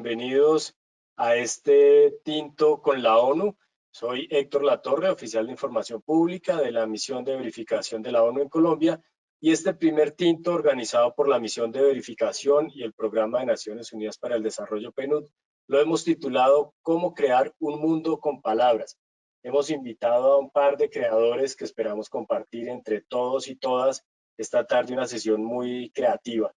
bienvenidos a este Tinto con la ONU. Soy Héctor Latorre, oficial de Información Pública de la Misión de Verificación de la ONU en Colombia, y este primer Tinto organizado por la Misión de Verificación y el Programa de Naciones Unidas para el Desarrollo PNUD, lo hemos titulado ¿Cómo crear un mundo con palabras? Hemos invitado a un par de creadores que esperamos compartir entre todos y todas esta tarde una sesión muy creativa.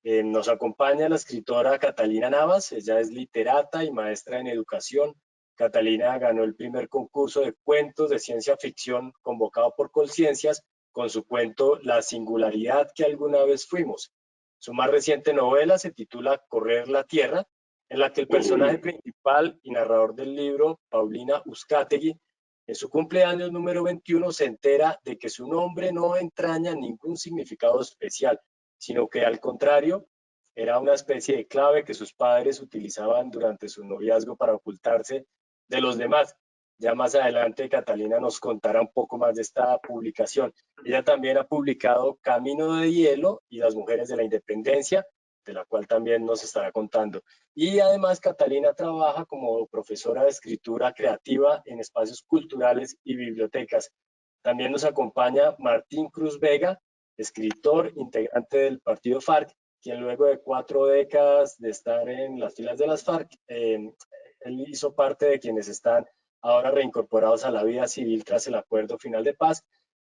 Nos acompaña la escritora Catalina Navas. Ella es literata y maestra en educación. Catalina ganó el primer concurso de cuentos de ciencia ficción convocado por Colciencias con su cuento La singularidad que alguna vez fuimos. Su más reciente novela se titula Correr la Tierra, en la que el personaje principal y narrador del libro, Paulina Uzcategui, en su cumpleaños número 21 se entera de que su nombre no entraña ningún significado especial, sino que al contrario, era una especie de clave que sus padres utilizaban durante su noviazgo para ocultarse de los demás. Ya más adelante Catalina nos contará un poco más de esta publicación. Ella también ha publicado Camino de Hielo y Las Mujeres de la Independencia, de la cual también nos estará contando. Y además Catalina trabaja como profesora de escritura creativa en espacios culturales y bibliotecas. También nos acompaña Martín Cruz Vega, escritor, integrante del partido FARC, quien luego de 4 décadas de estar en las filas de las FARC, él hizo parte de quienes están ahora reincorporados a la vida civil tras el acuerdo final de paz.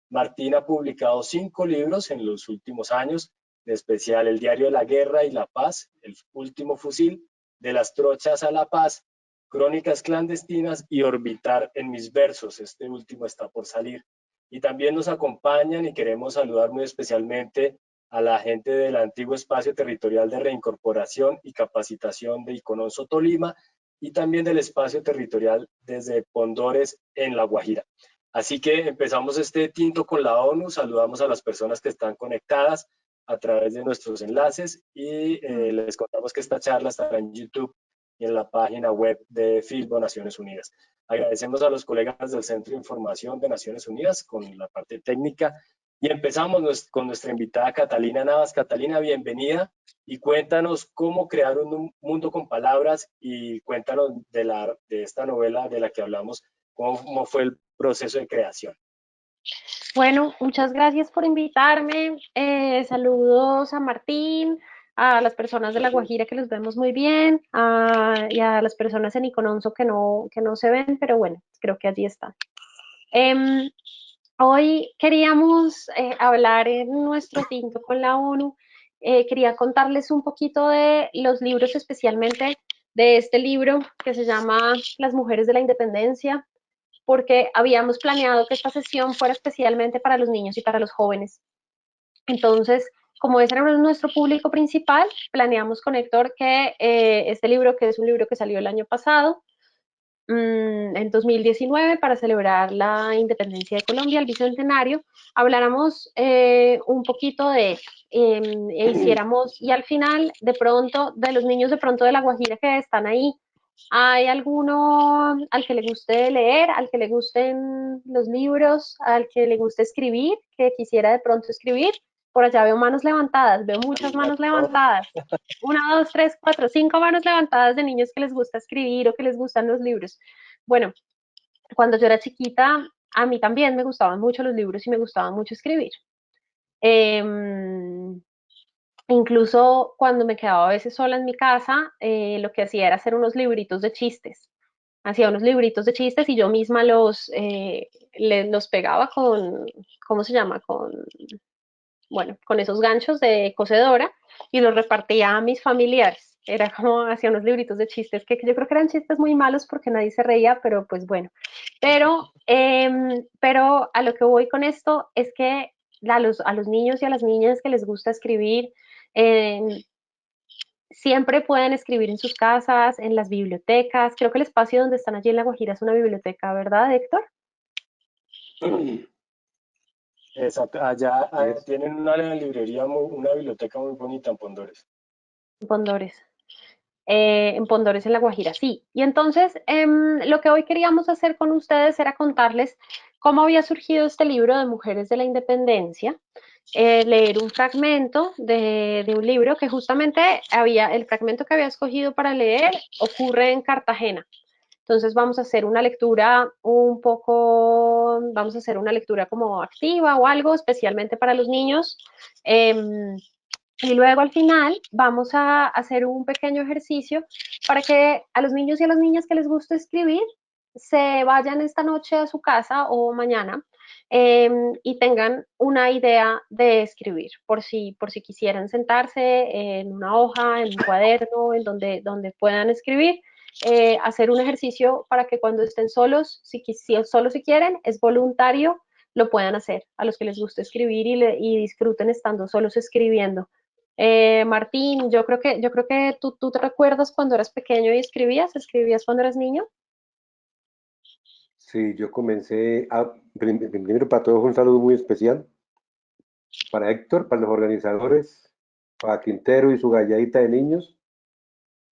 Martín ha publicado 5 libros en los últimos años, en especial El Diario de la Guerra y la Paz, El Último Fusil, De las Trochas a la Paz, Crónicas Clandestinas y Orbitar en mis versos. Este último está por salir. Y también nos acompañan y queremos saludar muy especialmente a la gente del antiguo espacio territorial de reincorporación y capacitación de Icononso, Tolima, y también del espacio territorial desde Pondores en La Guajira. Así que empezamos este Tinto con la ONU, saludamos a las personas que están conectadas a través de nuestros enlaces y les contamos que esta charla estará en YouTube y en la página web de Filbo Naciones Unidas. Agradecemos a los colegas del Centro de Información de Naciones Unidas con la parte técnica y empezamos con nuestra invitada Catalina Navas. Catalina, bienvenida y cuéntanos cómo crear un mundo con palabras y cuéntanos de esta novela de la que hablamos, cómo fue el proceso de creación. Bueno, muchas gracias por invitarme. Saludos a Martín, a las personas de La Guajira que los vemos muy bien, y a las personas en Icononso que no se ven, pero bueno, creo que allí están. Hoy queríamos hablar en nuestro Tinto con la ONU. Quería contarles un poquito de los libros, especialmente de este libro que se llama Las Mujeres de la Independencia, porque habíamos planeado que esta sesión fuera especialmente para los niños y para los jóvenes. Entonces, como ese era nuestro público principal, planeamos con Héctor que este libro, que es un libro que salió el año pasado, en 2019, para celebrar la independencia de Colombia, el bicentenario, habláramos un poquito de él, hiciéramos, y al final, de pronto, de los niños de pronto de La Guajira que están ahí, ¿hay alguno al que le guste leer, al que le gusten los libros, al que le guste escribir, que quisiera de pronto escribir? Por allá veo manos levantadas, veo muchas manos levantadas. 1, 2, 3, 4, 5 manos levantadas de niños que les gusta escribir o que les gustan los libros. Bueno, cuando yo era chiquita, a mí también me gustaban mucho los libros y me gustaba mucho escribir. Incluso cuando me quedaba a veces sola en mi casa, lo que hacía era hacer unos libritos de chistes. Hacía unos libritos de chistes y yo misma los pegaba con, ¿cómo se llama? Con esos ganchos de cocedora y los repartía a mis familiares. Era como hacía unos libritos de chistes que yo creo que eran chistes muy malos porque nadie se reía, pero pues bueno. Pero a lo que voy con esto es que a los niños y a las niñas que les gusta escribir, siempre pueden escribir en sus casas, en las bibliotecas. Creo que el espacio donde están allí en La Guajira es una biblioteca, ¿verdad, Héctor? Exacto, allá tienen una librería, una biblioteca muy bonita en Pondores. Pondores. En Pondores, en La Guajira, sí. Y entonces, lo que hoy queríamos hacer con ustedes era contarles cómo había surgido este libro de Mujeres de la Independencia, leer un fragmento de un libro que justamente el fragmento que había escogido para leer ocurre en Cartagena. Entonces vamos a hacer una lectura un poco, vamos a hacer una lectura como activa o algo, especialmente para los niños. Y luego al final vamos a hacer un pequeño ejercicio para que a los niños y a las niñas que les gusta escribir se vayan esta noche a su casa o mañana y tengan una idea de escribir, por si quisieran sentarse en una hoja, en un cuaderno, en donde puedan escribir. Hacer un ejercicio para que cuando estén solos, solo si quieren, es voluntario, lo puedan hacer. A los que les gusta escribir y disfruten estando solos escribiendo. Martín, yo creo que tú te recuerdas cuando eras pequeño y escribías cuando eras niño. Sí, yo comencé primero para todos un saludo muy especial para Héctor, para los organizadores, para Quintero y su galladita de niños,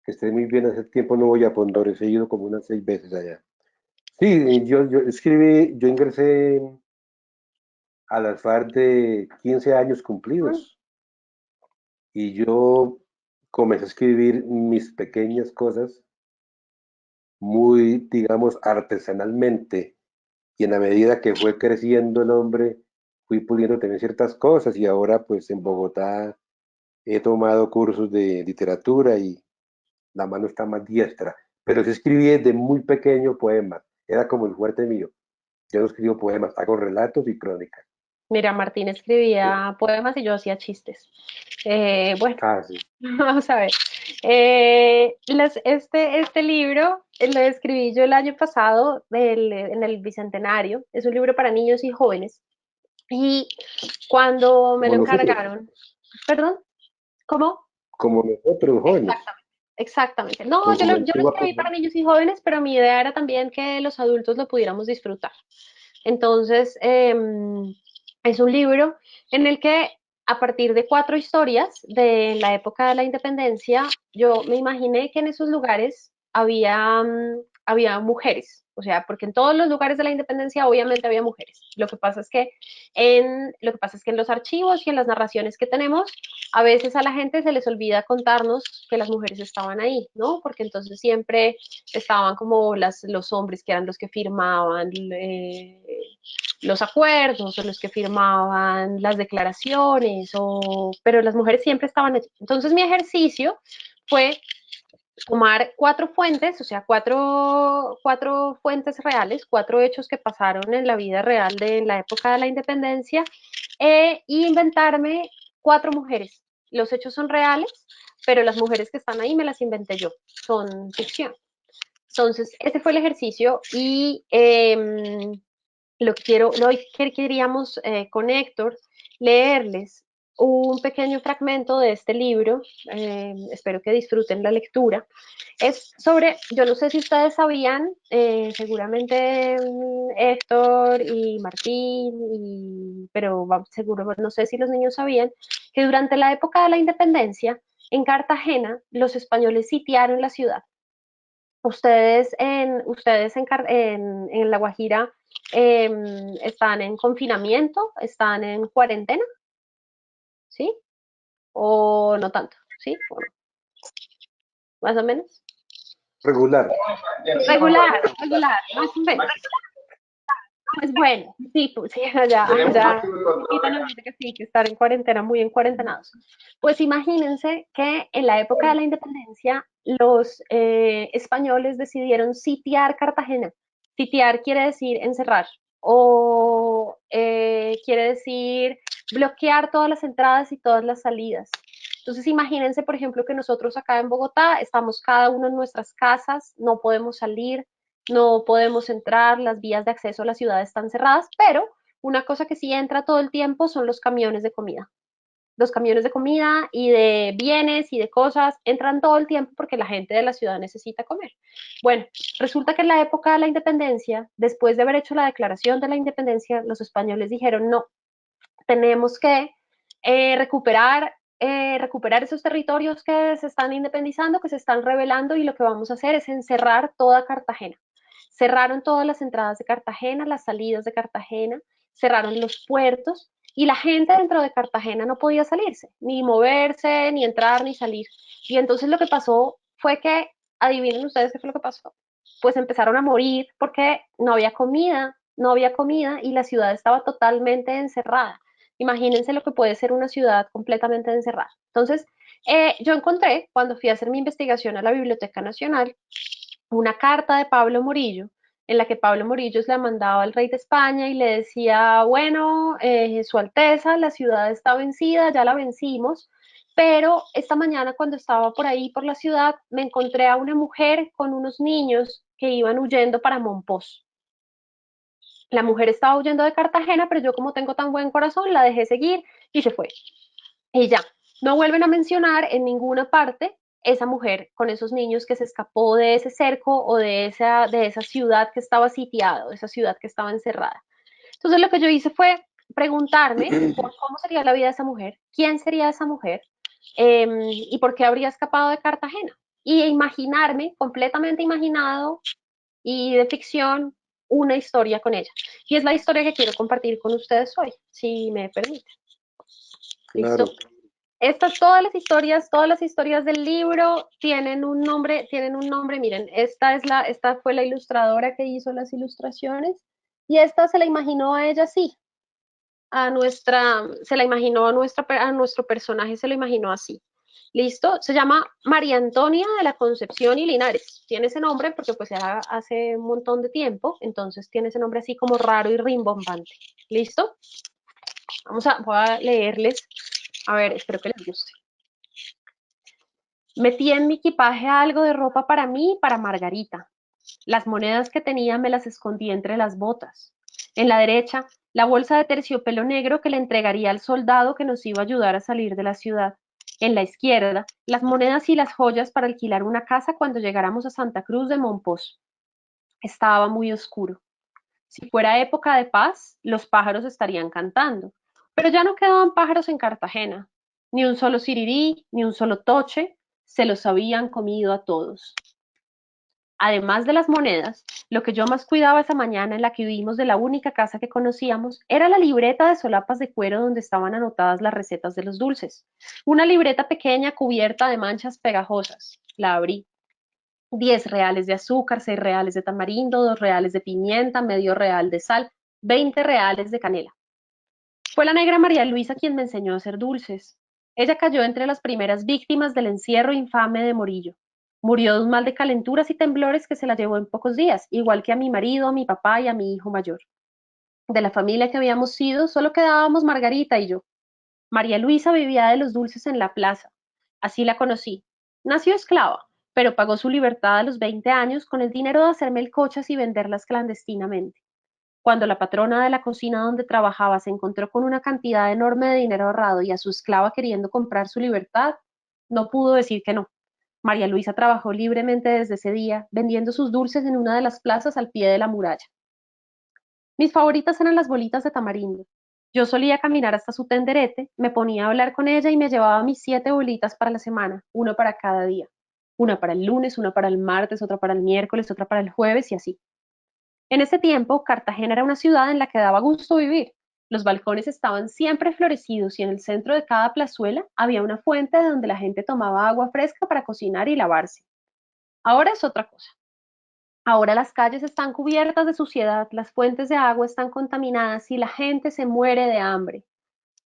que esté muy bien. Hace tiempo no voy a Pondores, he ido como unas 6 veces allá. Sí, yo escribí, yo ingresé a las FARC de 15 años Mm. cumplidos y yo comencé a escribir mis pequeñas cosas muy, digamos, artesanalmente, y en la medida que fue creciendo el hombre, fui pudiendo tener ciertas cosas, y ahora pues en Bogotá he tomado cursos de literatura y la mano está más diestra, pero sí escribí desde muy pequeño poemas, era como el fuerte mío. Yo no escribo poemas, hago relatos y crónicas. Mira, Martín Sí. escribía poemas y yo hacía chistes. Bueno, Ah, sí. vamos a ver. Este libro lo escribí yo el año pasado en el Bicentenario. Es un libro para niños y jóvenes. Y cuando me Como lo nosotros, encargaron, perdón, ¿cómo? como nosotros jóvenes, Exactamente, exactamente. No, con yo lo juventud escribí para niños y jóvenes, pero mi idea era también que los adultos lo pudiéramos disfrutar. Entonces, es un libro en el que a partir de 4 historias de la época de la independencia, yo me imaginé que en esos lugares había mujeres, o sea, porque en todos los lugares de la independencia obviamente había mujeres. Lo que pasa es que en los archivos y en las narraciones que tenemos, a veces a la gente se les olvida contarnos que las mujeres estaban ahí, ¿no? Porque entonces siempre estaban como los hombres que eran los que firmaban los acuerdos o los que firmaban las declaraciones, pero las mujeres siempre estaban allí. Entonces mi ejercicio fue tomar 4 fuentes, o sea, cuatro fuentes reales, 4 hechos que pasaron en la vida real de la época de la independencia, y inventarme 4 mujeres. Los hechos son reales, pero las mujeres que están ahí me las inventé yo, son ficción. Entonces, ese fue el ejercicio y lo que queríamos con Héctor, leerles un pequeño fragmento de este libro, espero que disfruten la lectura. Es sobre, yo no sé si ustedes sabían, seguramente Héctor y Martín, pero seguro no sé si los niños sabían, que durante la época de la independencia, en Cartagena, los españoles sitiaron la ciudad. En La Guajira están en confinamiento, están en cuarentena, ¿sí? O no tanto, ¿sí? ¿O no? Más o menos. regular. Regular, regular, más o menos. Pues bueno, sí, pues sí, poquito nos dice que sí, que estar en cuarentena, muy en cuarentenados. Pues imagínense que en la época de la independencia, los españoles decidieron sitiar Cartagena. Sitiar quiere decir encerrar o quiere decir bloquear todas las entradas y todas las salidas. Entonces imagínense, por ejemplo, que nosotros acá en Bogotá estamos cada uno en nuestras casas, no podemos salir, no podemos entrar, las vías de acceso a la ciudad están cerradas, pero una cosa que sí entra todo el tiempo son los camiones de comida. Los camiones de comida y de bienes y de cosas entran todo el tiempo porque la gente de la ciudad necesita comer. Bueno, resulta que en la época de la independencia, después de haber hecho la declaración de la independencia, los españoles dijeron, no, tenemos que recuperar esos territorios que se están independizando, que se están rebelando, y lo que vamos a hacer es encerrar toda Cartagena. Cerraron todas las entradas de Cartagena, las salidas de Cartagena, cerraron los puertos y la gente dentro de Cartagena no podía salirse, ni moverse, ni entrar, ni salir. Y entonces lo que pasó fue que, adivinen ustedes qué fue lo que pasó. Pues empezaron a morir porque no había comida, no había comida y la ciudad estaba totalmente encerrada. Imagínense lo que puede ser una ciudad completamente encerrada. Entonces, yo encontré, cuando fui a hacer mi investigación a la Biblioteca Nacional, una carta de Pablo Morillo, en la que Pablo Morillo le mandaba al rey de España y le decía, bueno, Su Alteza, la ciudad está vencida, ya la vencimos, pero esta mañana cuando estaba por ahí, por la ciudad, me encontré a una mujer con unos niños que iban huyendo para Mompox. La mujer estaba huyendo de Cartagena, pero yo como tengo tan buen corazón, la dejé seguir y se fue. Y ya, no vuelven a mencionar en ninguna parte esa mujer con esos niños que se escapó de ese cerco o de esa ciudad que estaba sitiada, de esa ciudad que estaba encerrada. Entonces lo que yo hice fue preguntarme por cómo sería la vida de esa mujer, quién sería esa mujer y por qué habría escapado de Cartagena. Y imaginarme, completamente imaginado y de ficción, una historia con ella. Y es la historia que quiero compartir con ustedes hoy, si me permite. ¿Listo? Claro. Estas, todas las historias del libro tienen un nombre, miren, esta fue la ilustradora que hizo las ilustraciones y esta se la imaginó a ella así, se la imaginó a nuestro personaje, se lo imaginó así. ¿Listo? Se llama María Antonia de la Concepción y Linares. Tiene ese nombre porque pues era hace un montón de tiempo, entonces tiene ese nombre así como raro y rimbombante. ¿Listo? Voy a leerles. A ver, espero que les guste. Metí en mi equipaje algo de ropa para mí y para Margarita. Las monedas que tenía me las escondí entre las botas. En la derecha, la bolsa de terciopelo negro que le entregaría al soldado que nos iba a ayudar a salir de la ciudad. En la izquierda, las monedas y las joyas para alquilar una casa cuando llegáramos a Santa Cruz de Mompox. Estaba muy oscuro. Si fuera época de paz, los pájaros estarían cantando. Pero ya no quedaban pájaros en Cartagena. Ni un solo sirirí, ni un solo toche, se los habían comido a todos. Además de las monedas, lo que yo más cuidaba esa mañana en la que huimos de la única casa que conocíamos era la libreta de solapas de cuero donde estaban anotadas las recetas de los dulces. Una libreta pequeña cubierta de manchas pegajosas. La abrí. 10 reales de azúcar, 6 reales de tamarindo, 2 reales de pimienta, medio real de sal, 20 reales de canela. Fue la negra María Luisa quien me enseñó a hacer dulces. Ella cayó entre las primeras víctimas del encierro infame de Morillo. Murió de un mal de calenturas y temblores que se la llevó en pocos días, igual que a mi marido, a mi papá y a mi hijo mayor. De la familia que habíamos sido, solo quedábamos Margarita y yo. María Luisa vivía de los dulces en la plaza. Así la conocí. Nació esclava, pero pagó su libertad a los 20 años con el dinero de hacer melcochas y venderlas clandestinamente. Cuando la patrona de la cocina donde trabajaba se encontró con una cantidad enorme de dinero ahorrado y a su esclava queriendo comprar su libertad, no pudo decir que no. María Luisa trabajó libremente desde ese día, vendiendo sus dulces en una de las plazas al pie de la muralla. Mis favoritas eran las bolitas de tamarindo. Yo solía caminar hasta su tenderete, me ponía a hablar con ella y me llevaba mis 7 bolitas para la semana, una para cada día. Una para el lunes, una para el martes, otra para el miércoles, otra para el jueves y así. En ese tiempo, Cartagena era una ciudad en la que daba gusto vivir. Los balcones estaban siempre florecidos y en el centro de cada plazuela había una fuente de donde la gente tomaba agua fresca para cocinar y lavarse. Ahora es otra cosa. Ahora las calles están cubiertas de suciedad, las fuentes de agua están contaminadas y la gente se muere de hambre.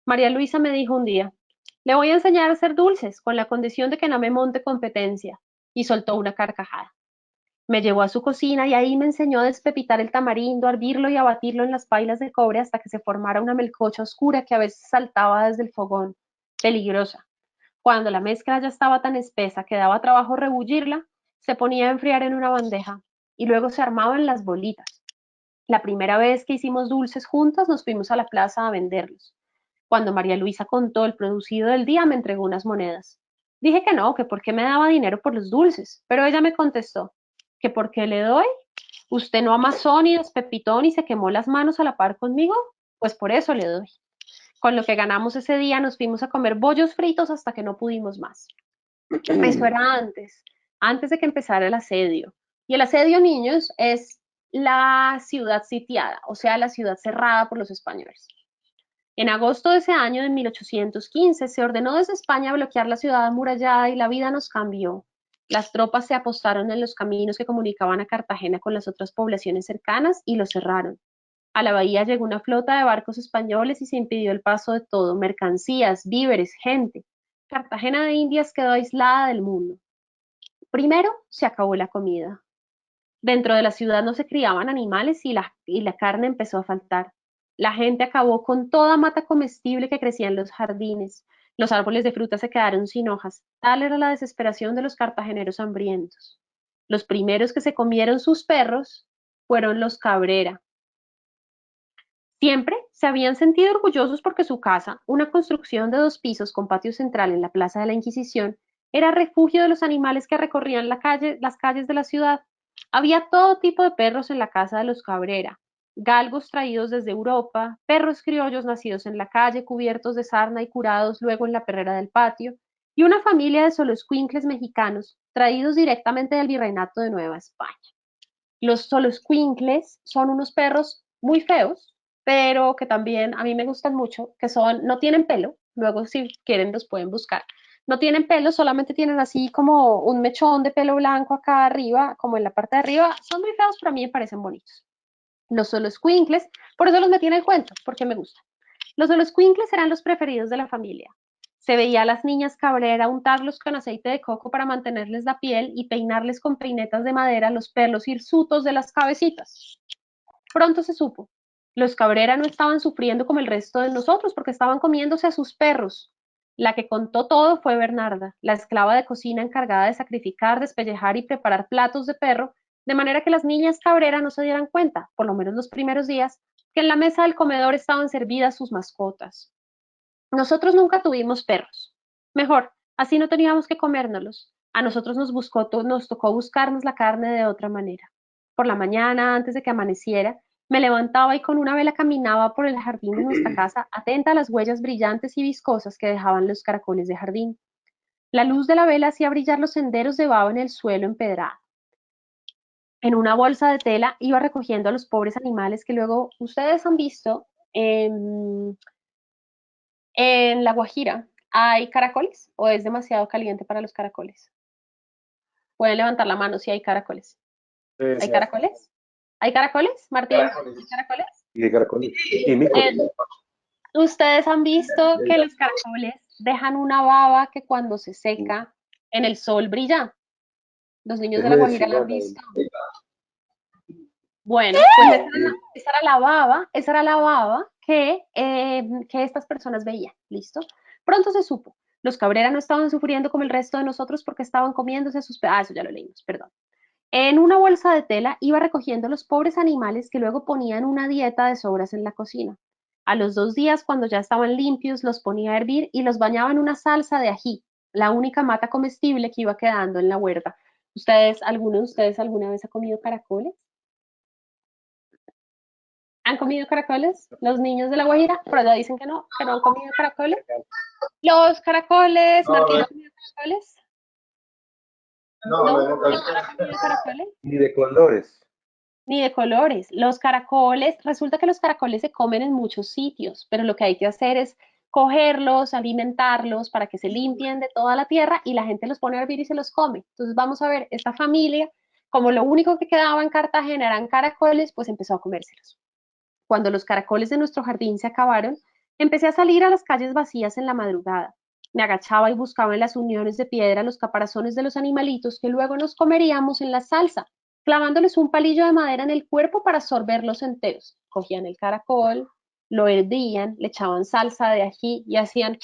María Luisa me dijo un día, le voy a enseñar a hacer dulces con la condición de que no me monte competencia. Y soltó una carcajada. Me llevó a su cocina y ahí me enseñó a despepitar el tamarindo, a hervirlo y a batirlo en las pailas de cobre hasta que se formara una melcocha oscura que a veces saltaba desde el fogón, peligrosa. Cuando la mezcla ya estaba tan espesa que daba trabajo rebullirla, se ponía a enfriar en una bandeja y luego se armaban las bolitas. La primera vez que hicimos dulces juntas nos fuimos a la plaza a venderlos. Cuando María Luisa contó el producido del día me entregó unas monedas. Dije que no, que por qué me daba dinero por los dulces, pero ella me contestó que por qué le doy. ¿Usted no amasó ni despepitó ni se quemó las manos a la par conmigo? Pues por eso le doy. Con lo que ganamos ese día nos fuimos a comer bollos fritos hasta que no pudimos más. Eso era antes de que empezara el asedio. Y el asedio, niños, es la ciudad sitiada, o sea, la ciudad cerrada por los españoles. En agosto de ese año, de 1815, se ordenó desde España bloquear la ciudad amurallada y la vida nos cambió. Las tropas se apostaron en los caminos que comunicaban a Cartagena con las otras poblaciones cercanas y los cerraron. A la bahía llegó una flota de barcos españoles y se impidió el paso de todo, mercancías, víveres, gente. Cartagena de Indias quedó aislada del mundo. Primero, se acabó la comida. Dentro de la ciudad no se criaban animales y la carne empezó a faltar. La gente acabó con toda mata comestible que crecía en los jardines. Los árboles de fruta se quedaron sin hojas. Tal era la desesperación de los cartageneros hambrientos. Los primeros que se comieron sus perros fueron los Cabrera. Siempre se habían sentido orgullosos porque su casa, una construcción de 2 pisos con patio central en la Plaza de la Inquisición, era refugio de los animales que recorrían las calles de la ciudad. Había todo tipo de perros en la casa de los Cabrera, galgos traídos desde Europa, perros criollos nacidos en la calle, cubiertos de sarna y curados luego en la perrera del patio, y una familia de xoloscuincles mexicanos, traídos directamente del Virreinato de Nueva España. Los xoloscuincles son unos perros muy feos, pero que también a mí me gustan mucho, que son, no tienen pelo, luego si quieren los pueden buscar. No tienen pelo, solamente tienen así como un mechón de pelo blanco acá arriba, como en la parte de arriba. Son muy feos, pero a mí me parecen bonitos. Los xoloscuincles, por eso los metí en el cuento, porque me gustan. Los xoloscuincles eran los preferidos de la familia. Se veía a las niñas Cabrera untarlos con aceite de coco para mantenerles la piel y peinarles con peinetas de madera los pelos hirsutos de las cabecitas. Pronto se supo. Los Cabrera no estaban sufriendo como el resto de nosotros porque estaban comiéndose a sus perros. La que contó todo fue Bernarda, la esclava de cocina encargada de sacrificar, despellejar y preparar platos de perro, de manera que las niñas Cabrera no se dieran cuenta, por lo menos los primeros días, que en la mesa del comedor estaban servidas sus mascotas. Nosotros nunca tuvimos perros. Mejor, así no teníamos que comérnoslos. A nosotros nos tocó buscarnos la carne de otra manera. Por la mañana, antes de que amaneciera, me levantaba y con una vela caminaba por el jardín de nuestra casa, atenta a las huellas brillantes y viscosas que dejaban los caracoles de jardín. La luz de la vela hacía brillar los senderos de baba en el suelo empedrado. En una bolsa de tela iba recogiendo a los pobres animales que luego ustedes han visto en La Guajira. ¿Hay caracoles o es demasiado caliente para los caracoles? Pueden levantar la mano si hay caracoles. ¿Hay caracoles? ¿Hay caracoles, Martín? ¿Hay caracoles? Y de caracoles. Y micos. Ustedes han visto que los caracoles dejan una baba que cuando se seca en el sol brilla. Los niños de La Guajira la han visto. Bueno, pues esa era la baba que estas personas veían, ¿listo? Pronto se supo. Los Cabrera no estaban sufriendo como el resto de nosotros porque estaban comiéndose sus pedazos, ya lo leímos, perdón. En una bolsa de tela iba recogiendo los pobres animales que luego ponían una dieta de sobras en la cocina. A los 2 días, cuando ya estaban limpios, los ponía a hervir y los bañaba en una salsa de ají, la única mata comestible que iba quedando en la huerta. ¿Alguno de ustedes alguna vez ha comido caracoles? ¿Han comido caracoles? Los niños de La Guajira, pero ya dicen que no han comido caracoles. Los caracoles, Martín, ¿ha comido caracoles? No ha comido caracoles. Ni de colores. Ni de colores. Los caracoles, resulta que los caracoles se comen en muchos sitios, pero lo que hay que hacer es cogerlos, alimentarlos para que se limpien de toda la tierra y la gente los pone a hervir y se los come. Entonces vamos a ver, esta familia, como lo único que quedaba en Cartagena eran caracoles, pues empezó a comérselos. Cuando los caracoles de nuestro jardín se acabaron, empecé a salir a las calles vacías en la madrugada. Me agachaba y buscaba en las uniones de piedra los caparazones de los animalitos que luego nos comeríamos en la salsa, clavándoles un palillo de madera en el cuerpo para sorberlos enteros. Cogían el caracol, lo hervían, le echaban salsa de ají y hacían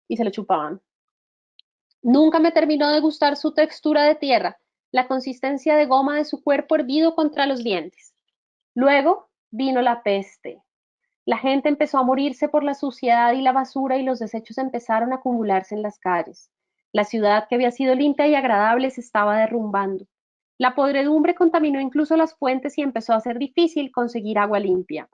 y se lo chupaban. Nunca me terminó de gustar su textura de tierra, la consistencia de goma de su cuerpo hervido contra los dientes. Luego vino la peste. La gente empezó a morirse por la suciedad y la basura y los desechos empezaron a acumularse en las calles. La ciudad que había sido limpia y agradable se estaba derrumbando. La podredumbre contaminó incluso las fuentes y empezó a ser difícil conseguir agua limpia.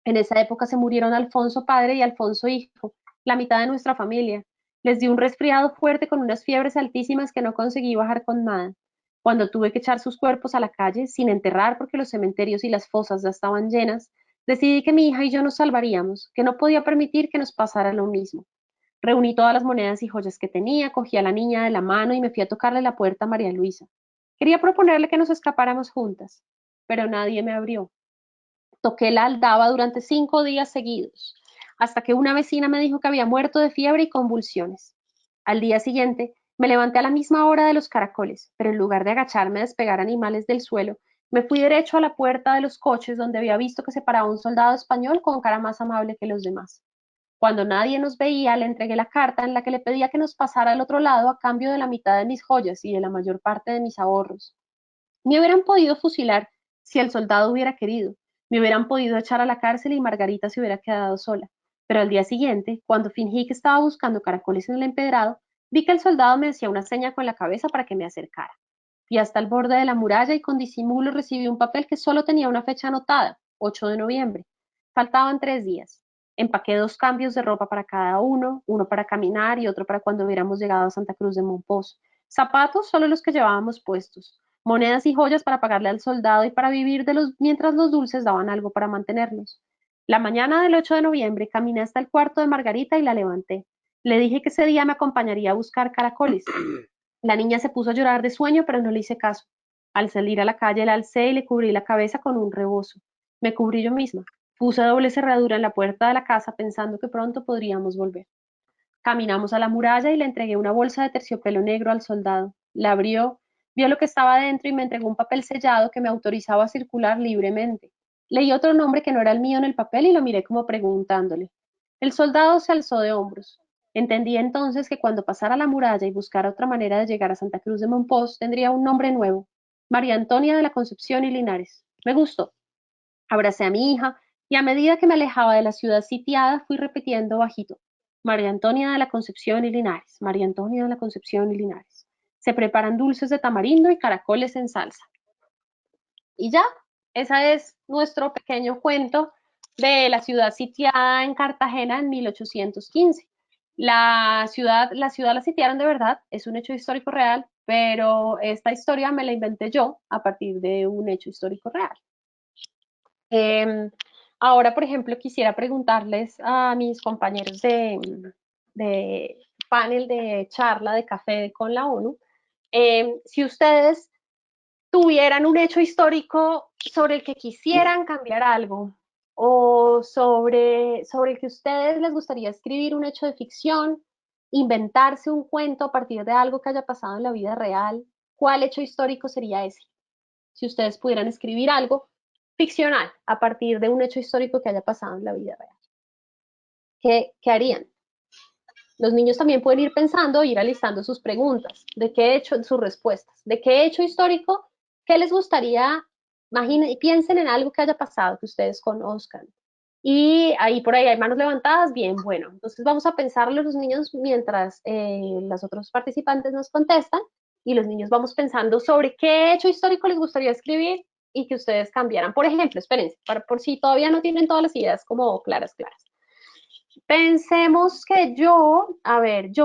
En esa época se murieron Alfonso padre y Alfonso hijo, la mitad de nuestra familia. Les dio un resfriado fuerte con unas fiebres altísimas que no conseguí bajar con nada. Cuando tuve que echar sus cuerpos a la calle, sin enterrar porque los cementerios y las fosas ya estaban llenas, Decidí que mi hija y yo nos salvaríamos, que no podía permitir que nos pasara lo mismo. Reuní todas las monedas y joyas que tenía, cogí a la niña de la mano y me fui a tocarle la puerta a María Luisa. Quería proponerle que nos escapáramos juntas, pero nadie me abrió. Toqué la aldaba durante 5 días seguidos, hasta que una vecina me dijo que había muerto de fiebre y convulsiones. Al día siguiente, me levanté a la misma hora de los caracoles, pero en lugar de agacharme a despegar animales del suelo, me fui derecho a la puerta de los coches donde había visto que se paraba un soldado español con cara más amable que los demás. Cuando nadie nos veía, le entregué la carta en la que le pedía que nos pasara al otro lado a cambio de la mitad de mis joyas y de la mayor parte de mis ahorros. Me hubieran podido fusilar si el soldado hubiera querido, me hubieran podido echar a la cárcel y Margarita se hubiera quedado sola. Pero al día siguiente, cuando fingí que estaba buscando caracoles en el empedrado, vi que el soldado me hacía una seña con la cabeza para que me acercara. Fui hasta el borde de la muralla y con disimulo recibí un papel que solo tenía una fecha anotada, 8 de noviembre. Faltaban 3 días. Empaqué 2 cambios de ropa para cada uno para caminar y otro para cuando hubiéramos llegado a Santa Cruz de Mompox. Zapatos, solo los que llevábamos puestos. Monedas y joyas para pagarle al soldado y para vivir mientras los dulces daban algo para mantenernos. La mañana del 8 de noviembre caminé hasta el cuarto de Margarita y la levanté. Le dije que ese día me acompañaría a buscar caracoles. La niña se puso a llorar de sueño, pero no le hice caso. Al salir a la calle la alcé y le cubrí la cabeza con un rebozo. Me cubrí yo misma. Puse doble cerradura en la puerta de la casa pensando que pronto podríamos volver. Caminamos a la muralla y le entregué una bolsa de terciopelo negro al soldado. La abrió, vio lo que estaba dentro y me entregó un papel sellado que me autorizaba a circular libremente. Leí otro nombre que no era el mío en el papel y lo miré como preguntándole. El soldado se alzó de hombros. Entendí entonces que cuando pasara la muralla y buscara otra manera de llegar a Santa Cruz de Mompox tendría un nombre nuevo, María Antonia de la Concepción y Linares. Me gustó. Abracé a mi hija y a medida que me alejaba de la ciudad sitiada fui repitiendo bajito, María Antonia de la Concepción y Linares, María Antonia de la Concepción y Linares. Se preparan dulces de tamarindo y caracoles en salsa. Y ya, ese es nuestro pequeño cuento de la ciudad sitiada en Cartagena en 1815. La ciudad la sitiaron de verdad, es un hecho histórico real, pero esta historia me la inventé yo a partir de un hecho histórico real. Ahora, por ejemplo, quisiera preguntarles a mis compañeros de panel de charla de café con la ONU, si ustedes tuvieran un hecho histórico sobre el que quisieran cambiar algo o sobre el que a ustedes les gustaría escribir un hecho de ficción, inventarse un cuento a partir de algo que haya pasado en la vida real, ¿cuál hecho histórico sería ese? Si ustedes pudieran escribir algo ficcional a partir de un hecho histórico que haya pasado en la vida real, ¿qué harían? Los niños también pueden ir pensando, ir alistando sus preguntas, de qué hecho, sus respuestas, de qué hecho histórico, qué les gustaría, imaginen, piensen en algo que haya pasado, que ustedes conozcan. Y ahí por ahí hay manos levantadas, bien, bueno, entonces vamos a pensarlo los niños mientras los otros participantes nos contestan y los niños vamos pensando sobre qué hecho histórico les gustaría escribir y que ustedes cambiaran. Por ejemplo, espérense, por si todavía no tienen todas las ideas como claras. Pensemos que yo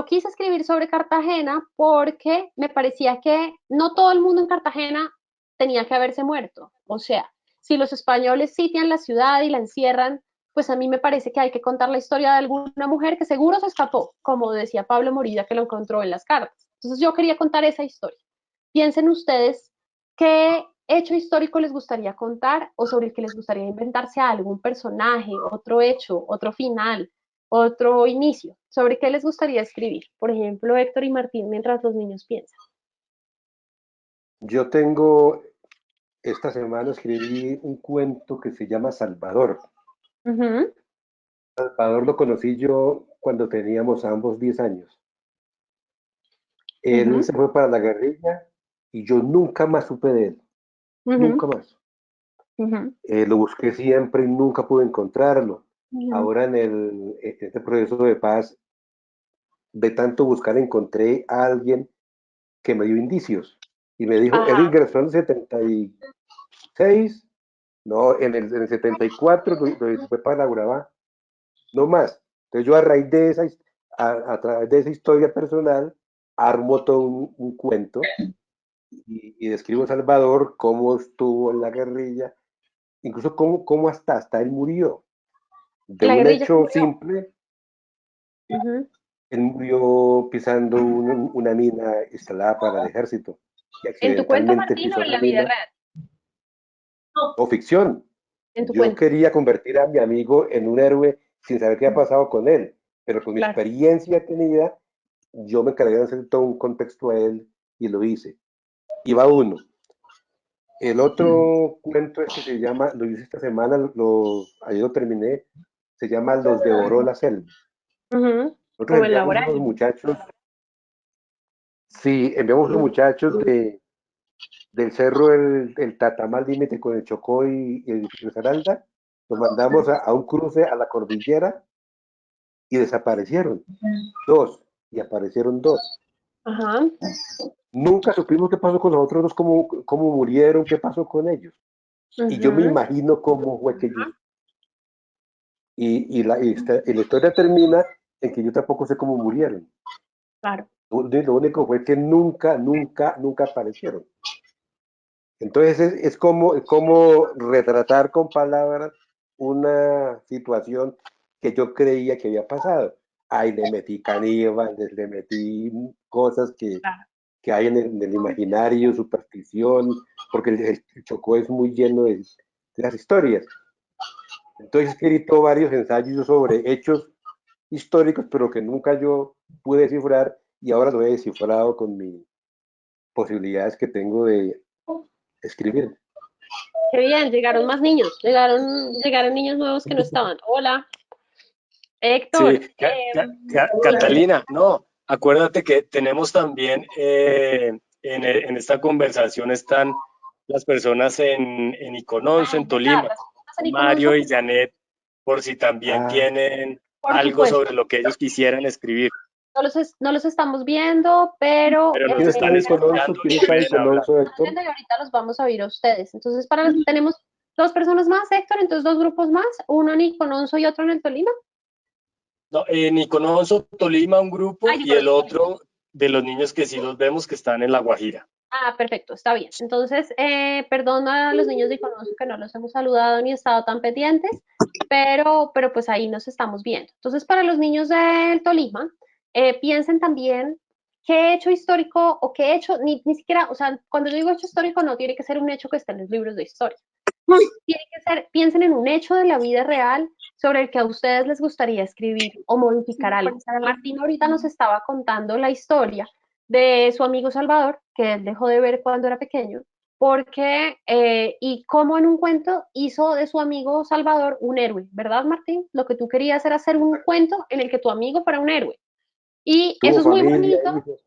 quise escribir sobre Cartagena porque me parecía que no todo el mundo en Cartagena tenía que haberse muerto. O sea, si los españoles sitian la ciudad y la encierran, pues a mí me parece que hay que contar la historia de alguna mujer que seguro se escapó, como decía Pablo Morilla que lo encontró en las cartas. Entonces yo quería contar esa historia. Piensen ustedes qué hecho histórico les gustaría contar o sobre el que les gustaría inventarse algún personaje, otro hecho, otro final, otro inicio. ¿Sobre qué les gustaría escribir? Por ejemplo, Héctor y Martín, mientras los niños piensan. Yo tengo, esta semana escribí un cuento que se llama Salvador. Ujú, Salvador lo conocí yo cuando teníamos ambos 10 años. Él ujú, se fue para la guerrilla y yo nunca más supe de él, ujú, nunca más. ujú, Lo busqué siempre y nunca pude encontrarlo. ujú. Ahora en este proceso de paz, de tanto buscar, encontré a alguien que me dio indicios y me dijo, él Ajá. ingresó en el 76, no, en el 74 lo fue para la Urabá, no más. Entonces yo a raíz de a través de esa historia personal, armo todo un cuento y describo a Salvador cómo estuvo en la guerrilla incluso cómo hasta él murió. De La un guerrilla se hecho murió. simple, Ujú. él murió pisando una mina instalada para el ejército. Y ¿En tu cuento, accidentalmente Martín, o pisó en la la vida mina. real? O ficción. En tu Yo cuento, quería convertir a mi amigo en un héroe sin saber qué ha pasado con él, pero con mi claro. experiencia tenida, yo me encargué de hacer todo un contexto a él y lo hice. Y va uno. El otro cuento es que se llama, lo hice esta semana, ayer lo terminé, se llama Los devoró la selva. Ujú. Nosotros Como enviamos elaborar. unos muchachos, sí, enviamos unos muchachos del cerro el Tatamal límite con el Chocó y el Risaralda, los mandamos a un cruce a la cordillera y desaparecieron dos, y aparecieron dos. Ajá. Nunca supimos qué pasó con los otros dos, cómo murieron, qué pasó con ellos. Y yo me Ujú. imagino cómo fue que ellos. Y la historia termina en que yo tampoco sé cómo murieron. Claro. Lo único fue que nunca aparecieron. Entonces es como retratar con palabras una situación que yo creía que había pasado. Ahí le metí caníbales, le metí cosas Claro. que hay en el imaginario, superstición, porque el Chocó es muy lleno de las historias. Entonces he escrito varios ensayos sobre hechos históricos, pero que nunca yo pude descifrar y ahora lo he descifrado con mis posibilidades que tengo de escribir. Qué bien, llegaron más niños, llegaron niños nuevos que no estaban. Hola, Sí, Héctor. Catalina, no, acuérdate que tenemos también en esta conversación están las personas en Icononso, en ¿Verdad? Tolima, Las personas en Mario Icononso, y Janet, por si también Ah, tienen por algo supuesto, sobre lo que ellos quisieran escribir, no los estamos viendo, pero pero nos ¿quién está están en escuchando Icononso? ¿Quién y está en pueden hablar. Icononso, Héctor? y ahorita los vamos a oír a ustedes. Entonces, tenemos dos personas más, Héctor, entonces dos grupos más, uno en Icononso y otro en el Tolima. No, en Icononso, Tolima, un grupo Ay, y el Icononso. otro de los niños que sí los vemos que están en La Guajira. Ah, perfecto, está bien. Entonces, perdón a los niños de Icononso que no los hemos saludado ni estado tan pendientes, pero pues ahí nos estamos viendo. Entonces, para los niños del Tolima, piensen también qué hecho histórico o qué hecho, ni siquiera, o sea, cuando yo digo hecho histórico no tiene que ser un hecho que esté en los libros de historia. Tiene que ser, piensen en un hecho de la vida real sobre el que a ustedes les gustaría escribir o modificar algo. Martín ahorita nos estaba contando la historia de su amigo Salvador, que él dejó de ver cuando era pequeño, porque, y cómo en un cuento hizo de su amigo Salvador un héroe, ¿verdad, Martín? Lo que tú querías era hacer un cuento en el que tu amigo fuera un héroe. Y eso Tuvo es muy familia, bonito, hijos.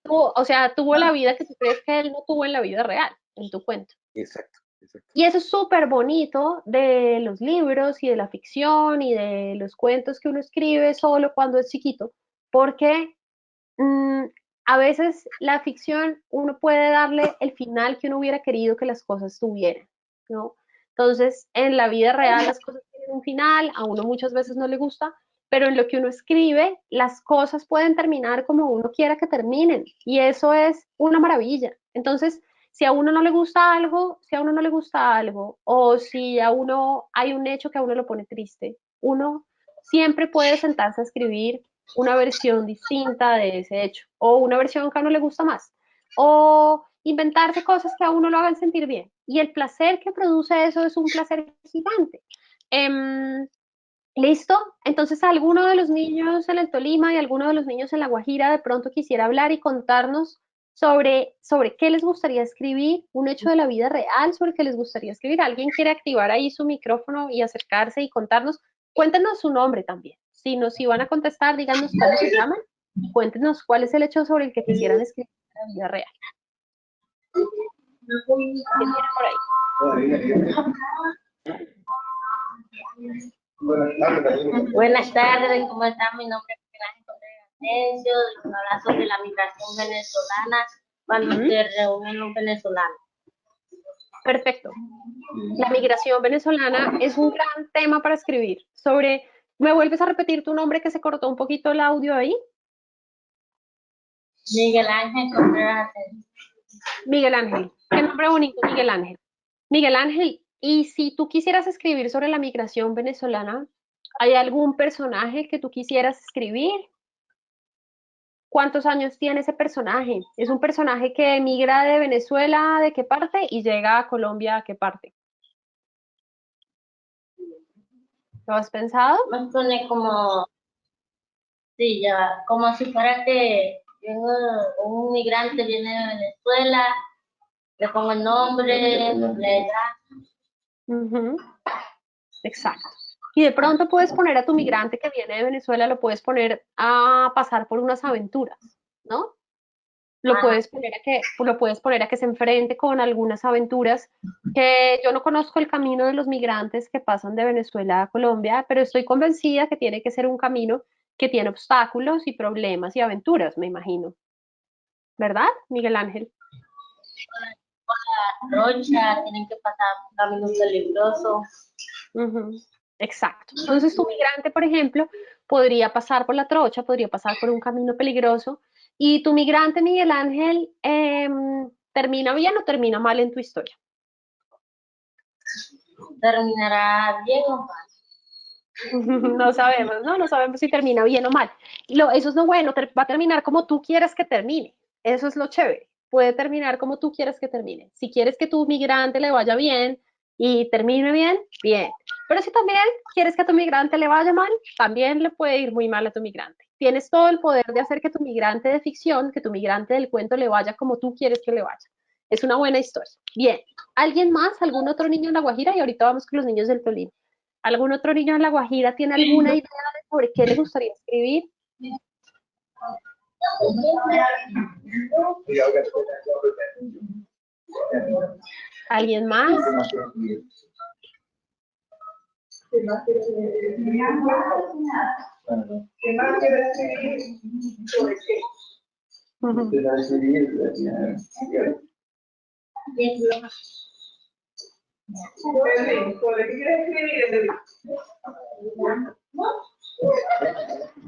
o sea, tuvo la vida que tú crees que él no tuvo en la vida real, en tu cuento. Exacto, exacto. Y eso es súper bonito de los libros y de la ficción y de los cuentos que uno escribe solo cuando es chiquito, porque a veces la ficción uno puede darle el final que uno hubiera querido que las cosas tuvieran, ¿no? Entonces, en la vida real las cosas tienen un final, a uno muchas veces no le gusta, pero en lo que uno escribe, las cosas pueden terminar como uno quiera que terminen, y eso es una maravilla. Entonces, si a uno no le gusta algo, si a uno no le gusta algo, o si a uno hay un hecho que a uno lo pone triste, uno siempre puede sentarse a escribir una versión distinta de ese hecho, o una versión que a uno le gusta más, o inventarse cosas que a uno lo hagan sentir bien. Y el placer que produce eso es un placer gigante. ¿Listo? Entonces, alguno de los niños en el Tolima y alguno de los niños en La Guajira de pronto quisiera hablar y contarnos sobre qué les gustaría escribir, un hecho de la vida real sobre qué les gustaría escribir. ¿Alguien quiere activar ahí su micrófono y acercarse y contarnos? Cuéntenos su nombre también. Si van a contestar, díganos cómo se llaman y cuéntenos cuál es el hecho sobre el que quisieran escribir en la vida real. ¿Qué tienen por ahí? Buenas tardes, ¿cómo están? Mi nombre es Miguel Ángel Contreras Asensio, les habla sobre la migración venezolana cuando se reúnen los venezolanos. Perfecto. La migración venezolana es un gran tema para escribir. ¿Me vuelves a repetir tu nombre que se cortó un poquito el audio ahí? Miguel Ángel Contreras Asensio. Miguel Ángel. Qué nombre bonito, Miguel Ángel. Miguel Ángel, Y si tú quisieras escribir sobre la migración venezolana, ¿hay algún personaje que tú quisieras escribir? ¿Cuántos años tiene ese personaje? ¿Es un personaje que emigra de Venezuela, de qué parte, y llega a Colombia, a qué parte? ¿Lo has pensado? Me pone como, sí, ya, va, como si fuera que un migrante viene de Venezuela, le pongo el nombre, la edad. Ujú, exacto. Y de pronto puedes poner a tu migrante que viene de Venezuela, lo puedes poner a pasar por unas aventuras, ¿no? Ajá. Lo puedes poner a que se enfrente con algunas aventuras que yo no conozco el camino de los migrantes que pasan de Venezuela a Colombia, pero estoy convencida que tiene que ser un camino que tiene obstáculos y problemas y aventuras, me imagino. ¿Verdad, Miguel Ángel? Rocha, tienen que pasar caminos peligrosos. Ujú, exacto. Entonces, tu migrante, por ejemplo, podría pasar por la trocha, podría pasar por un camino peligroso, y tu migrante, Miguel Ángel, ¿termina bien o termina mal en tu historia? Terminará bien o mal. No sabemos, ¿no? No sabemos si termina bien o mal. Eso es lo bueno, va a terminar como tú quieras que termine. Eso es lo chévere. Puede terminar como tú quieras que termine. Si quieres que tu migrante le vaya bien y termine bien, bien. Pero si también quieres que a tu migrante le vaya mal, también le puede ir muy mal a tu migrante. Tienes todo el poder de hacer que tu migrante de ficción, que tu migrante del cuento le vaya como tú quieres que le vaya. Es una buena historia. Bien. ¿Alguien más? ¿Algún otro niño en La Guajira? Y ahorita vamos con los niños del Tolima. ¿Algún otro niño en La Guajira tiene alguna idea de sobre qué le gustaría escribir? ¿Alguien más? Ujú.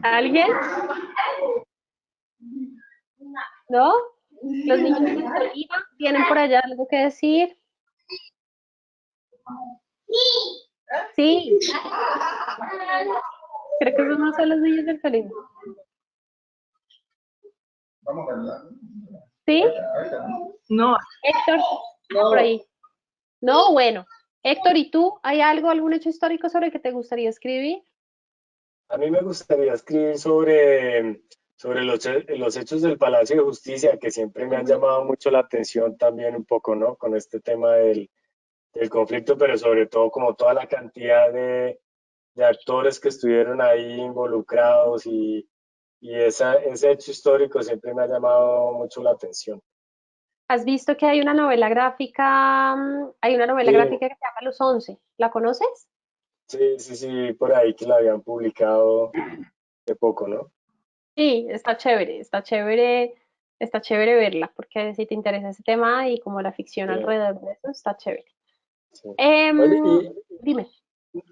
¿Alguien? ¿No? ¿Los niños del Tolima tienen por allá algo que decir? Sí, creo que esos no son los niños del Tolima. ¿Sí? No, Héctor, por ahí. No, bueno. Héctor, ¿y tú? ¿Hay algo, algún hecho histórico sobre el que te gustaría escribir? A mí me gustaría escribir sobre los hechos del Palacio de Justicia, que siempre me han llamado mucho la atención también un poco, ¿no? Con este tema del conflicto, pero sobre todo como toda la cantidad de actores que estuvieron ahí involucrados y ese hecho histórico siempre me ha llamado mucho la atención. ¿Has visto que hay una novela gráfica, hay una novela Sí, gráfica que se llama Los 11? ¿La conoces? sí, por ahí que la habían publicado de poco, ¿no? Sí, está chévere verla, porque si te interesa ese tema y como la ficción Sí, alrededor de eso, está chévere. sí. Oye, Em, dime.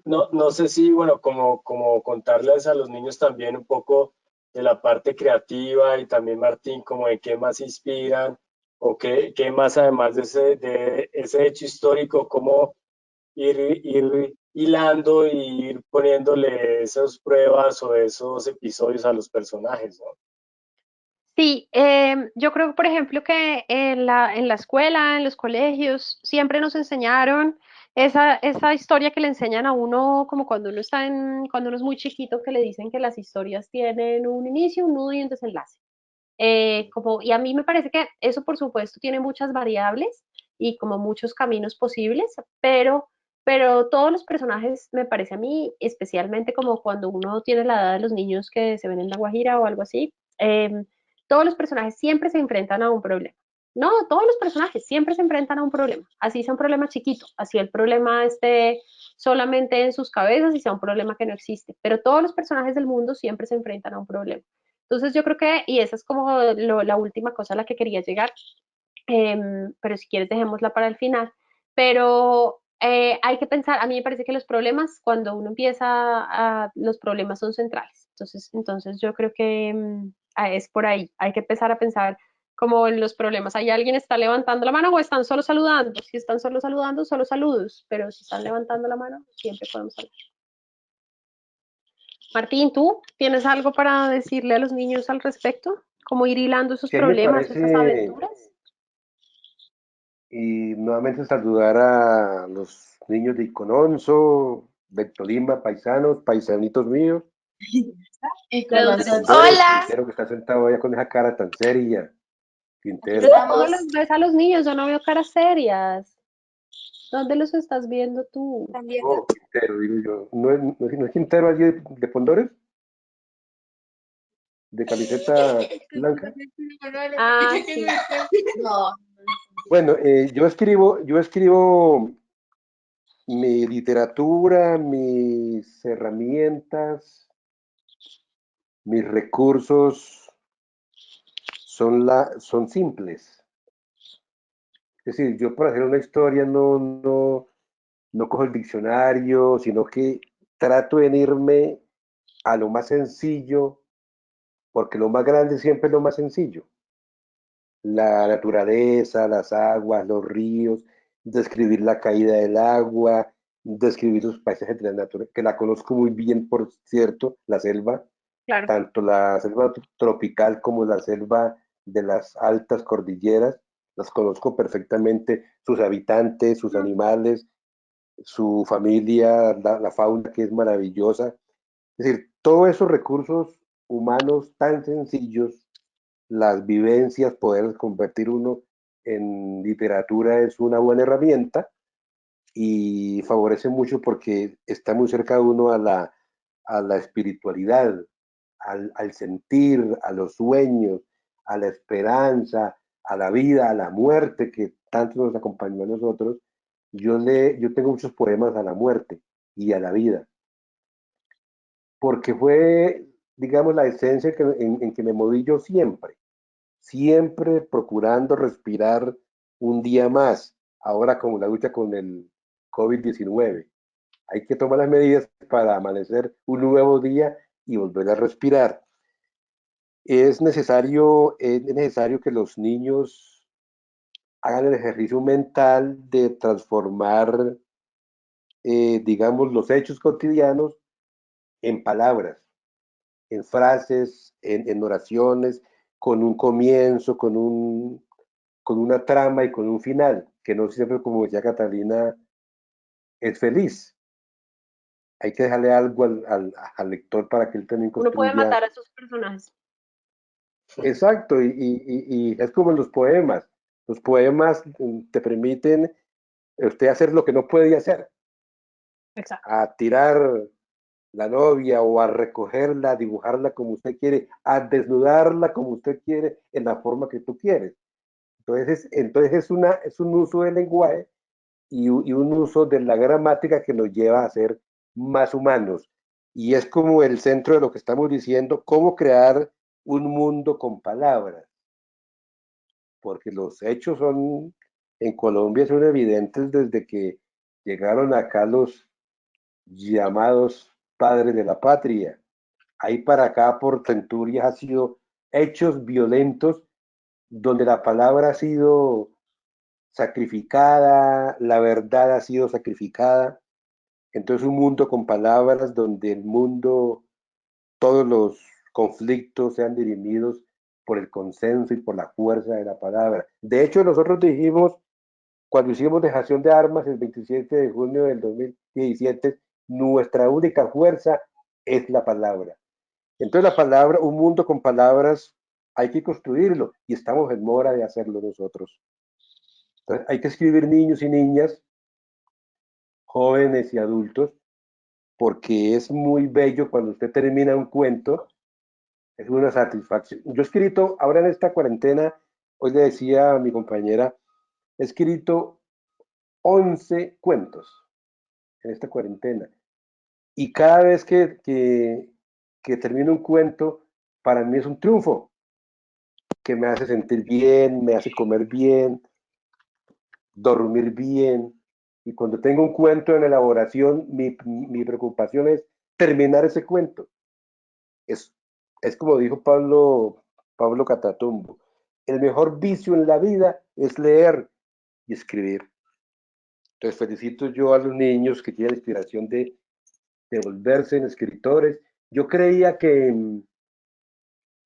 no sé si, bueno, como contarles a los niños también un poco de la parte creativa y también Martín, como de qué más inspiran o qué más además de ese hecho histórico, cómo ir hilando y ir poniéndole esas pruebas o esos episodios a los personajes, ¿no? Sí, yo creo, por ejemplo, que en la escuela, en los colegios, siempre nos enseñaron esa historia que le enseñan a uno, como cuando uno es muy chiquito, que le dicen que las historias tienen un inicio, un nudo y un desenlace. Y a mí me parece que eso, por supuesto, tiene muchas variables y como muchos caminos posibles, pero todos los personajes, me parece a mí, especialmente como cuando uno tiene la edad de los niños que se ven en La Guajira o algo así, todos los personajes siempre se enfrentan a un problema. No, todos los personajes siempre se enfrentan a un problema, así sea un problema chiquito, así el problema esté solamente en sus cabezas y sea un problema que no existe, pero todos los personajes del mundo siempre se enfrentan a un problema. Entonces yo creo que, y esa es como la última cosa a la que quería llegar, pero si quieres dejémosla para el final, pero hay que pensar, a mí me parece que los problemas, cuando uno empieza, los problemas son centrales, entonces yo creo que es por ahí, hay que empezar a pensar como en los problemas. ¿Hay alguien está levantando la mano o están solo saludando? Si están solo saludando, solo saludos, pero si están levantando la mano, siempre podemos hablar. Martín, ¿tú tienes algo para decirle a los niños al respecto? ¿Cómo ir hilando esos Que a mí me problemas, esas parece, aventuras? y nuevamente saludar a los niños de Icononso, de Tolima, paisanos, paisanitos míos, Quintero, Hola, Quintero que está sentado allá con esa cara tan seria, aquí Quintero. ¿Cómo estamos. los ves a los niños? Yo no veo caras serias. ¿Dónde los estás viendo tú? Oh, Quintero, digo yo. ¿No es Quintero allí de Pondores? ¿De camiseta blanca? Ah, sí. No, Bueno, yo escribo mi literatura, mis herramientas, mis recursos son simples. Es decir, yo para hacer una historia no cojo el diccionario, sino que trato de irme a lo más sencillo, porque lo más grande siempre es lo más sencillo. La naturaleza, las aguas, los ríos, describir la caída del agua, describir los paisajes de la naturaleza, que la conozco muy bien, por cierto, la selva, Claro. tanto la selva tropical como la selva de las altas cordilleras, las conozco perfectamente, sus habitantes, sus animales, su familia, la fauna que es maravillosa. Es decir, todos esos recursos humanos tan sencillos, las vivencias, poder convertir uno en literatura es una buena herramienta y favorece mucho porque está muy cerca de uno a la espiritualidad, al sentir, a los sueños, a la esperanza, a la vida, a la muerte que tanto nos acompañó a nosotros. Yo tengo muchos poemas a la muerte y a la vida, porque fue, digamos, la esencia en que me moví yo siempre procurando respirar un día más, ahora como la lucha con el COVID-19. Hay que tomar las medidas para amanecer un nuevo día y volver a respirar. Es necesario que los niños hagan el ejercicio mental de transformar, digamos, los hechos cotidianos en palabras, en frases, en oraciones, con un comienzo, con una trama y con un final, que no siempre, como decía Catalina, es feliz. Hay que dejarle algo al lector para que él también Uno puede construya. matar a sus personajes. Exacto, y es como en los poemas. Los poemas te permiten usted hacer lo que no puede hacer, Exacto. a tirar la novia o a recogerla, a dibujarla como usted quiere, a desnudarla como usted quiere, en la forma que tú quieres. Entonces es un uso del lenguaje y un uso de la gramática que nos lleva a ser más humanos. Y es como el centro de lo que estamos diciendo, cómo crear un mundo con palabras, porque los hechos en Colombia son evidentes desde que llegaron acá los llamados padres de la patria. Ahí para acá por centurias ha sido hechos violentos donde la palabra ha sido sacrificada, la verdad ha sido sacrificada. Entonces un mundo con palabras donde el mundo, todos los conflictos sean dirimidos por el consenso y por la fuerza de la palabra. De hecho, nosotros dijimos, cuando hicimos dejación de armas el 27 de junio del 2017, nuestra única fuerza es la palabra. Entonces la palabra, un mundo con palabras, hay que construirlo y estamos en mora de hacerlo nosotros. Entonces hay que escribir niños y niñas, jóvenes y adultos, porque es muy bello cuando usted termina un cuento, es una satisfacción. Yo he escrito, ahora en esta cuarentena, hoy le decía a mi compañera, he escrito 11 cuentos en esta cuarentena. Y cada vez que termino un cuento, para mí es un triunfo, que me hace sentir bien, me hace comer bien, dormir bien. Y cuando tengo un cuento en elaboración, mi preocupación es terminar ese cuento. Es, es como dijo Pablo Catatumbo, el mejor vicio en la vida es leer y escribir. Entonces felicito yo a los niños que tienen la inspiración de volverse en escritores. Yo creía que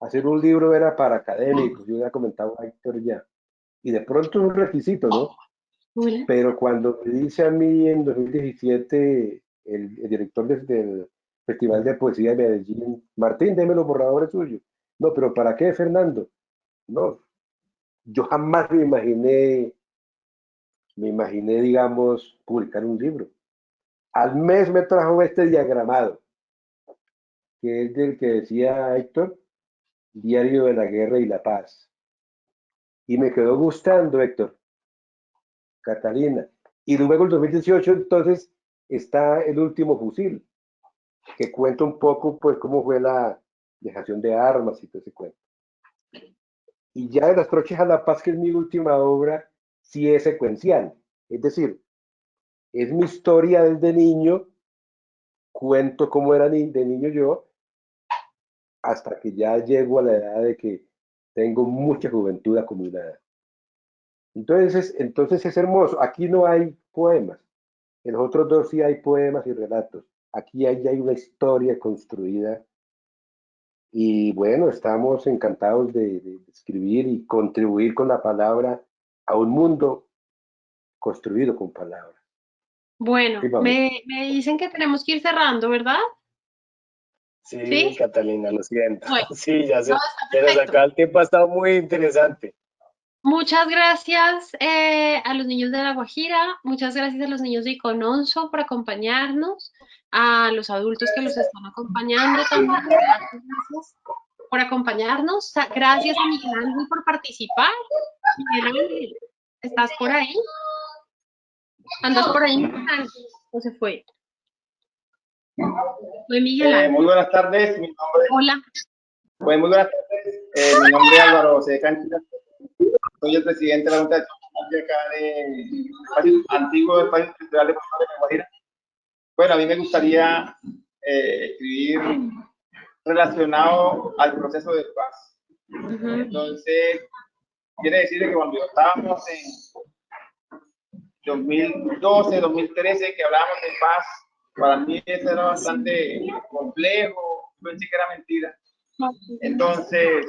hacer un libro era para académicos, yo ya comentaba a Héctor ya, y de pronto es un requisito, ¿no? Hola. Pero cuando me dice a mí en 2017 el director del Festival de Poesía de Medellín, Martín, deme los borradores suyos. No, pero ¿para qué, Fernando? No, yo jamás me imaginé, digamos, publicar un libro. Al mes me trajo este diagramado, que es del que decía Héctor, Diario de la Guerra y la Paz. Y me quedó gustando, Héctor, Catalina. Y luego el 2018, entonces, está El Último Fusil, que cuenta un poco, pues, cómo fue la dejación de armas y todo ese cuento. Y ya de Las Trochas a la Paz, que es mi última obra, sí es secuencial. Es decir, es mi historia desde niño, cuento cómo era de niño yo, hasta que ya llego a la edad de que tengo mucha juventud acumulada. Entonces es hermoso. Aquí no hay poemas. En los otros dos sí hay poemas y relatos. Aquí ya hay una historia construida. Y bueno, estamos encantados de escribir y contribuir con la palabra a un mundo construido con palabras. Bueno, Sí, vamos. me dicen que tenemos que ir cerrando, ¿verdad? Sí, ¿Sí? Catalina, lo siento. Bueno, Sí, ya no, se está nos perfecto. acaba el tiempo, ha estado muy interesante. Muchas gracias a los niños de La Guajira, muchas gracias a los niños de Icononso por acompañarnos, a los adultos que los están acompañando también, gracias por acompañarnos, gracias a Miguel Ángel por participar. Miguel Ángel, ¿estás por ahí? ¿Andas por ahí, Miguel Ángel? ¿O se fue? Fue Miguel Ángel. Muy buenas tardes, mi nombre, Hola. pues muy buenas tardes, mi nombre es Álvaro José Canchita, soy el presidente de la Junta de acá de antiguo Espacio Cultural de Guajira. Bueno, a mí me gustaría escribir relacionado al proceso de paz. Entonces, quiere decir que cuando estábamos en 2012, 2013, que hablábamos de paz, para mí eso era bastante complejo, pensé que era mentira. Entonces,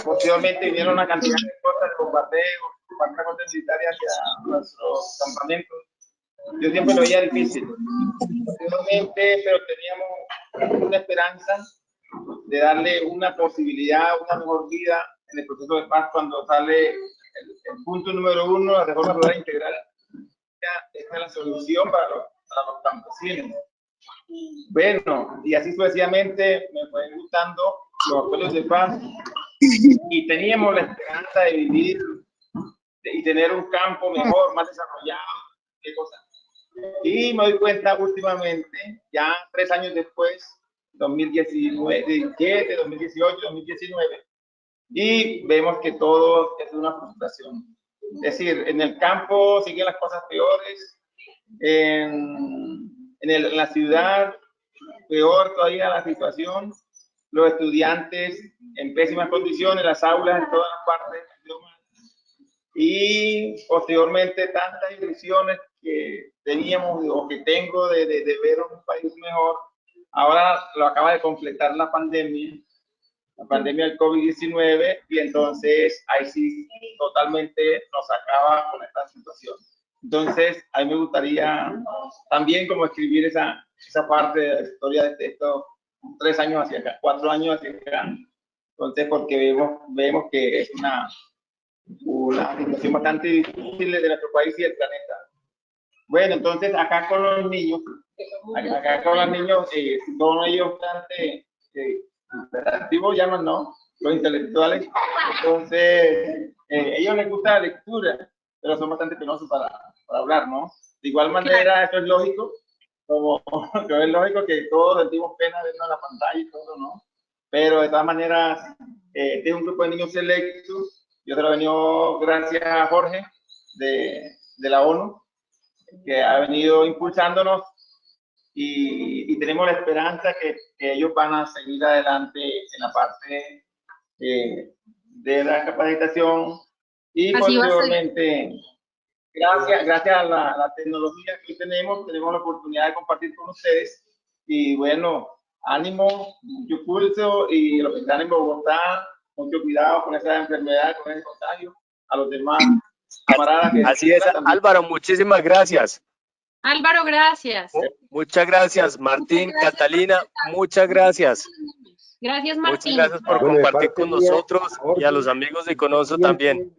posteriormente vinieron una cantidad de cosas, de bombardeos, cosas militares hacia nuestros campamentos. Yo siempre lo veía difícil. Posteriormente, pero teníamos una esperanza de darle una posibilidad, una mejor vida en el proceso de paz cuando sale el punto número 1, la reforma rural integral. Esta es la solución para los campesinos. Bueno, y así sucesivamente me fue gustando los acuerdos de paz y teníamos la esperanza de vivir y tener un campo mejor, más desarrollado, qué cosa. Y me doy cuenta últimamente, ya 3 años después, 2017, 2018, 2019, y vemos que todo es una frustración. Es decir, en el campo siguen las cosas peores, en la ciudad peor todavía la situación, los estudiantes en pésimas condiciones, las aulas en todas las partes, y posteriormente tantas ilusiones que teníamos o que tengo de ver un país mejor, ahora lo acaba de completar la pandemia del COVID-19, y entonces ahí sí totalmente nos acaba con esta situación. Entonces, a mí me gustaría también como escribir esa parte de la historia de estos 3 años hacia acá, 4 años hacia acá. Entonces, porque vemos que es una situación bastante difícil de nuestro país y del planeta. Bueno, entonces acá con los niños, son ellos bastante activos, llaman, ¿no? Los intelectuales. Entonces, ellos les gusta la lectura, pero son bastante penosos para hablar, ¿no? De igual manera, esto es lógico, que es lógico que todos sentimos pena de la pantalla y todo, ¿no? Pero de todas maneras, este es un grupo de niños selectos. Yo se lo he venido gracias a Jorge de la ONU, que ha venido impulsándonos, y tenemos la esperanza que ellos van a seguir adelante en la parte de la capacitación y Así va a ser. posteriormente, gracias a la tecnología que hoy tenemos la oportunidad de compartir con ustedes. Y bueno, ánimo, mucho pulso, y los que están en Bogotá, mucho cuidado con esa enfermedad, con ese contagio. A los demás camaradas que Así es, también. Álvaro, muchísimas gracias. Álvaro, gracias. Muchas gracias, Martín, Catalina, muchas gracias. Gracias, Muchas Martín. gracias por Bueno, de compartir parte con mía, nosotros y a los amigos de Conoso también.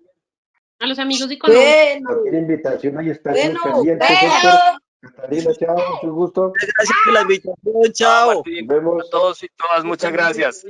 A los amigos de Colombia. Bueno, cualquier invitación ahí está bueno, pendiente, Héctor. Catalina, chao, mucho gusto. Gracias por la invitación, Chao, chao. Martín, Nos vemos. a todos y todas, muchas gracias.